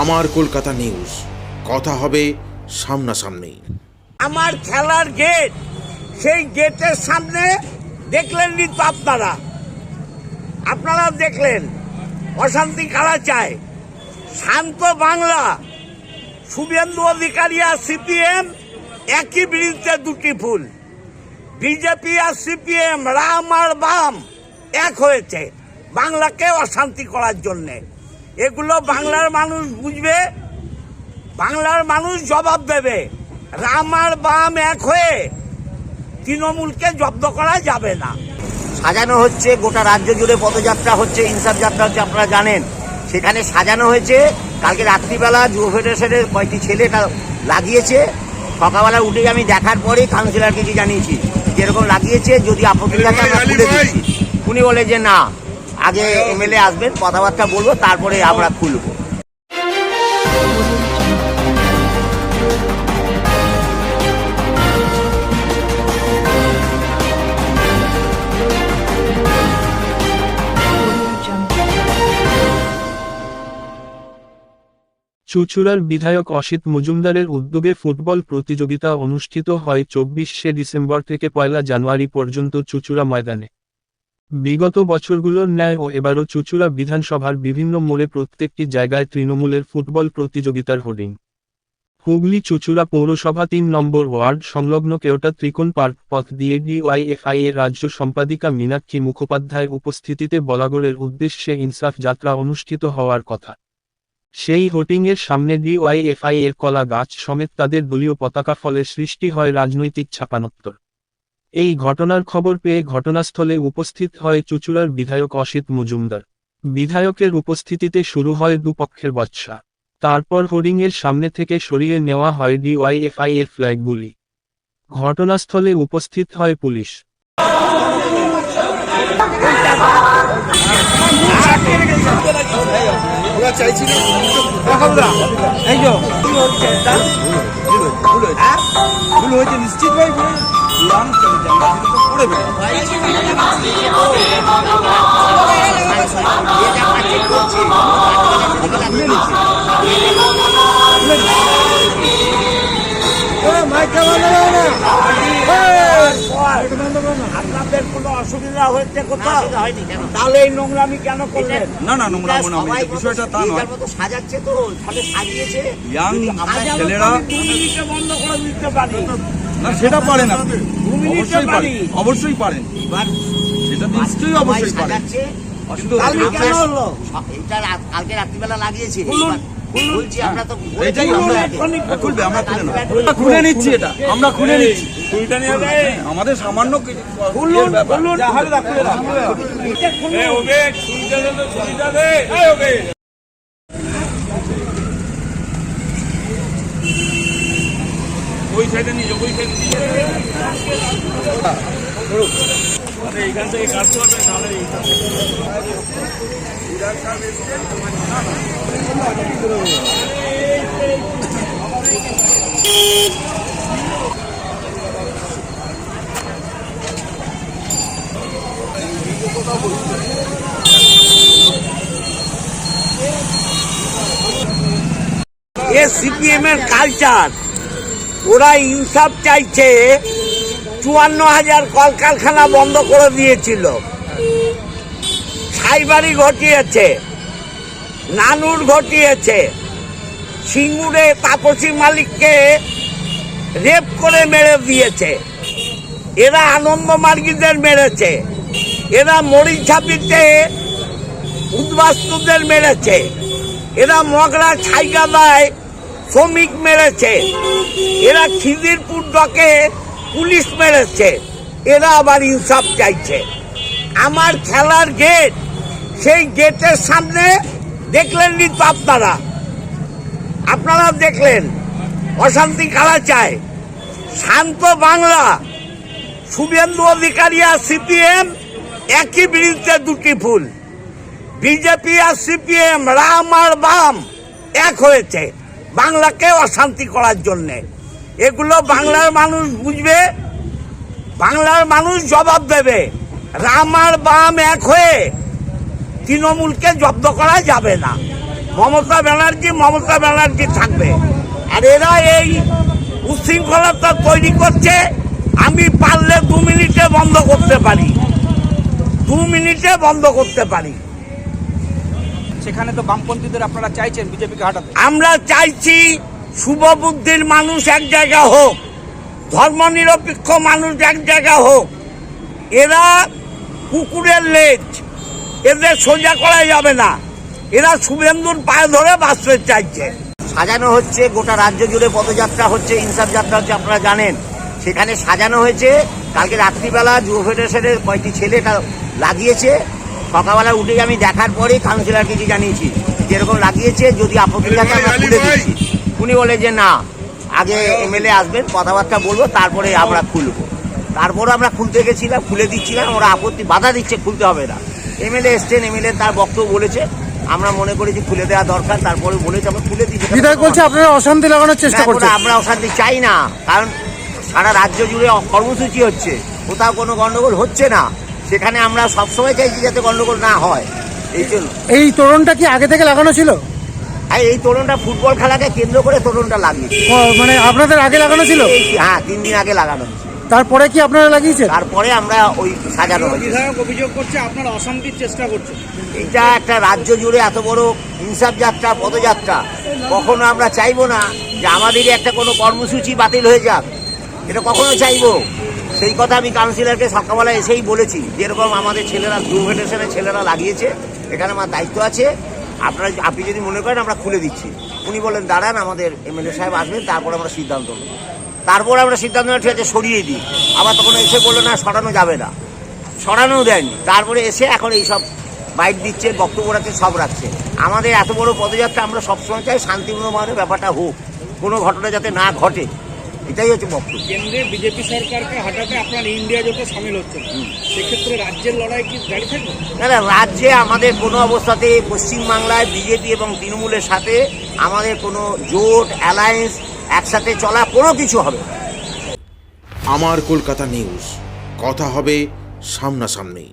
আমার কলকাতা নিউজ, কথা হবে সামনাসামনি। আমার খেলার গেট, সেই গেটের সামনে দেখলেননি তো আপনারা দেখলেন অশান্তি কারা চায়। শান্ত বাংলা, শুভেন্দু অধিকারী আর সিপিএম একই বিরুদ্ধে দুটি ফুল। বিজেপি আর সিপিএম, রাম আর বাম এক হয়েছে বাংলাকে অশান্তি করার জন্যে। এগুলো বাংলার মানুষ বুঝবে, বাংলার মানুষ জবাব দেবে। রাম আর বাম এক হয়ে তৃণমূলকে জব্দ করা যাবে না। সাজানো হচ্ছে, গোটা রাজ্য জুড়ে পদযাত্রা হচ্ছে, ইনসাফ যাত্রা হচ্ছে, আপনারা জানেন। সেখানে সাজানো হয়েছে। কালকে রাত্রিবেলা যুব ফেডারেশনের কয়েকটি ছেলেটা লাগিয়েছে। সকালবেলা উঠে আমি দেখার পরেই কাউন্সিলরকে কি জানিয়েছি, যেরকম লাগিয়েছে যদি আপত্তি থাকে আমরা খুলে দিচ্ছি। উনি বলে যে না, আগে এমএলএ আসবেন, কথাবার্তা বলবো, তারপরে আমরা খুলবো। চুঁচুড়ার বিধায়ক অসিত মজুমদারের উদ্যোগে ফুটবল প্রতিযোগিতা অনুষ্ঠিত হয় 24শে ডিসেম্বর থেকে 1 জানুয়ারি পর্যন্ত চুঁচুড়া ময়দানে। বিগত বছরগুলোর ন্যায় ও এবারও চুঁচুড়া বিধানসভার বিভিন্ন মোড়ে প্রত্যেকটি জায়গায় তৃণমূলের ফুটবল প্রতিযোগিতার হোর্ডিং। হুগলি চুঁচুড়া পৌরসভা 3 নম্বর ওয়ার্ড সংলগ্ন কেওটা ত্রিকোণ পার্ক পথ দিয়ে ডিওয়াইএফআই এর রাজ্য সম্পাদিকা মীনাক্ষী মুখোপাধ্যায়ের উপস্থিতিতে বলাগড়ের উদ্দেশ্যে ইনসাফ যাত্রা অনুষ্ঠিত হওয়ার কথা। সেই হোর্ডিংয়ের সামনে ডিওয়াইএফআই এর কলা গাছ সমেত তাদের দলীয় পতাকা, ফলে সৃষ্টি হয় রাজনৈতিক ছাপানোত্তর। এই ঘটনার খবর পেয়ে ঘটনাস্থলে উপস্থিত হয় চুঁচুড়ার বিধায়ক অসিত মজুমদার। বিধায়কের উপস্থিতিতে শুরু হয় দুপক্ষের বচসা। তারপর হোর্ডিংয়ের সামনে থেকে সরিয়ে নেওয়া হয় ডিওয়াইএফআই এর ফ্ল্যাগগুলি। ঘটনাস্থলে উপস্থিত হয় পুলিশ। চাইছি না ভুল হয়েছে নিশ্চিত ভাই, আপনাদের কোনো অসুবিধা হয়েছে কোথাও? তাহলে এই নোংরামি কেন করলেন? না না, নোংরামো না, বিষয়টা তা নয়। সাজাচ্ছে তো, তাহলে সাজিয়েছে। ইয়াং ছেলেরা বন্ধ করে দিতে পারি না, সেটা পারেন আপনি, 2 মিনিটে অবশ্যই পারি। পারেন, অবশ্যই পারেন, সেটা নিশ্চয়ই অবশ্যই পারেন। কিন্তু কালকে কেন হলো? এটা কালকে রাত্রিবেলা লাগিয়েছে। বলছি আমরা তো এটাই আমরা খুলবে, আমরা খুলে না, খুলে নিচ্ছি, এটা আমরা খুলে নিচ্ছি। আমাদের সামান্য ব্যাপার। ওই সাইডে নিয়ে, ওই সাইডে নিয়ে এইখান থেকে কাটতে হবে, নাহলে সিপিএম এর কালচার। ওরা ইনসাফ চাইছে। 54,000 কলকারখানা বন্ধ করে দিয়েছিল, সাইবারি ঘটিয়েছে, নানুর ঘটিয়েছে, সিঙ্গুরে তাপসী মালিককে রেপ করে মেরে দিয়েছে, এরা আনন্দমার্গীদের মেরেছে, এরা মরিচঝাপিতে উদ্বাস্তুদের মেরেছে, এরা মগরা ছাইগাদায় শ্রমিক মেরেছে, এরা খিদিরপুর ডকে পুলিশ মেরেছে, এরা আবার ইনসাফ চাইছে। আমার খেলার গেট, সেই গেটের সামনে দেখলেননি তো আপনারা দেখলেন অশান্তি কারা চায়। শান্ত বাংলা, শুভেন্দু অধিকারী আর সিপিএম একই বিরুদ্ধে দুটি ফুল। বিজেপি আর সিপিএম, রাম আর বাম এক হয়েছে বাংলাকে অশান্তি করার জন্যে। এগুলো বাংলার মানুষ বুঝবে, বাংলার মানুষ জবাব দেবে। রাম আর বাম এক হয়ে তৃণমূলকে জব্দ করা যাবে না। মমতা ব্যানার্জি থাকবে। আর এরা এই উশৃঙ্খলতা তৈরি করছে। আমি পারলে 2 মিনিটে বন্ধ করতে পারি, 2 মিনিটে বন্ধ করতে পারি। সেখানে তো বামপন্থীদের আপনারা চাইছেন বিজেপিকে হাঁটাতে। আমরা চাইছি শুভবুদ্ধির মানুষ এক জায়গা হোক, ধর্মনিরপেক্ষ মানুষ এক জায়গা হোক। এরা কুকুরের লেজ, এদের সোজা করা যাবে না। এরা শুভেন্দুর পায়ে ধরে বাঁচতে চাইছে। সাজানো হচ্ছে, গোটা রাজ্য জুড়ে পদযাত্রা হচ্ছে, ইনসাফ যাত্রা হচ্ছে, আপনারা জানেন। সেখানে সাজানো হয়েছে। কালকে রাত্রিবেলা যুব ফেডারেশনের কয়েকটি ছেলে এটা লাগিয়েছে। সকালবেলা উঠে আমি দেখার পরেই কাউন্সিলরকে কি জানিয়েছি, যেরকম লাগিয়েছে যদি আপত্তি থাকে আমরা খুলে দিচ্ছি। উনি বলে যে না, আগে এমএলএ আসবেন, কথাবার্তা বলবো, তারপরে আমরা খুলবো। তারপরে আমরা খুলতে গেছিলাম, খুলে দিচ্ছিলাম, ওরা আপত্তি বাধা দিচ্ছে, খুলতে হবে না। এমএলএ এসছেন, এমএলএ তার বক্তব্য বলেছে, আমরা মনে করি যে খুলে দেওয়া দরকার। তারপরে বলেছে আমরা খুলে দিচ্ছি। বিধায়ক বলছে আপনারা অশান্তি লাগানোর চেষ্টা করছেন। আমরা অশান্তি চাই না, কারণ সারা রাজ্য জুড়ে কর্মসূচি হচ্ছে, কোথাও কোনো গন্ডগোল হচ্ছে না। সেখানে আমরা সবসময় চাইছি যাতে গন্ডগোল না হয়। এই জন্য এই তোরণটা কি আগে থেকে লাগানো ছিল? আর এই তোরণটা ফুটবল খেলাকে কেন্দ্র করে তোরণটা লাগিয়েছে। মানে আপনাদের আগে লাগানো ছিল? হ্যাঁ, 3 দিন আগে লাগানো হয়েছে। তারপরে কি আপনারা লাগিয়েছেন? তারপরে আমরা ওই সাজানো হয়েছে। বিধায়ক অভিযোগ করছে আপনারা অশান্তির চেষ্টা করছেন। এটা একটা রাজ্য জুড়ে এত বড় ইনসাফ যাত্রা, পদযাত্রা, কখনো আমরা চাইবো না যে আমাদেরই একটা কোনো কর্মসূচি বাতিল হয়ে যাক। এটা কখনো চাইবো। সেই কথা আমি কাউন্সিলরকে সকালবেলা এসেই বলেছি, যেরকম আমাদের ছেলেরা যুব ফেডারেশনের ছেলেরা লাগিয়েছে, এখানে আমার দায়িত্ব আছে। আপনি যদি মনে করেন আমরা খুলে দিচ্ছি। উনি বলেন দাঁড়ান, আমাদের এমএলএ সাহেব আসবেন, তারপর আমরা সিদ্ধান্ত নেব। তারপর আমরা সিদ্ধান্ত নেব, ঠিক আছে সরিয়ে দিই। আবার তখন এসে বললো না, সরানো যাবে না, সরানোও দেয়নি। তারপরে এসে এখন এইসব বাইট দিচ্ছে, বক্তব্য রাখছে, সব রাখছে। আমাদের এত বড় পদযাত্রা আমরা সবসময় চাই শান্তিপূর্ণভাবে ব্যাপারটা হোক, কোনো ঘটনা যাতে না ঘটে, এটাই হচ্ছে বক্তব্য। কেন্দ্রে বিজেপি সরকারকে হাঁটাতে আপনার ইন্ডিয়া জোটে সামিল হচ্ছে, সেক্ষেত্রে রাজ্যের লড়াই কি জারি থাকবে? না, রাজ্যে আমাদের কোনো অবস্থাতে পশ্চিমবাংলায় বিজেপি এবং তৃণমূলের সাথে আমাদের কোনো জোট, অ্যালায়েন্স, একসাথে চলা কোনো কিছু হবে না। আমার কলকাতা নিউজ, কথা হবে সামনাসামনি।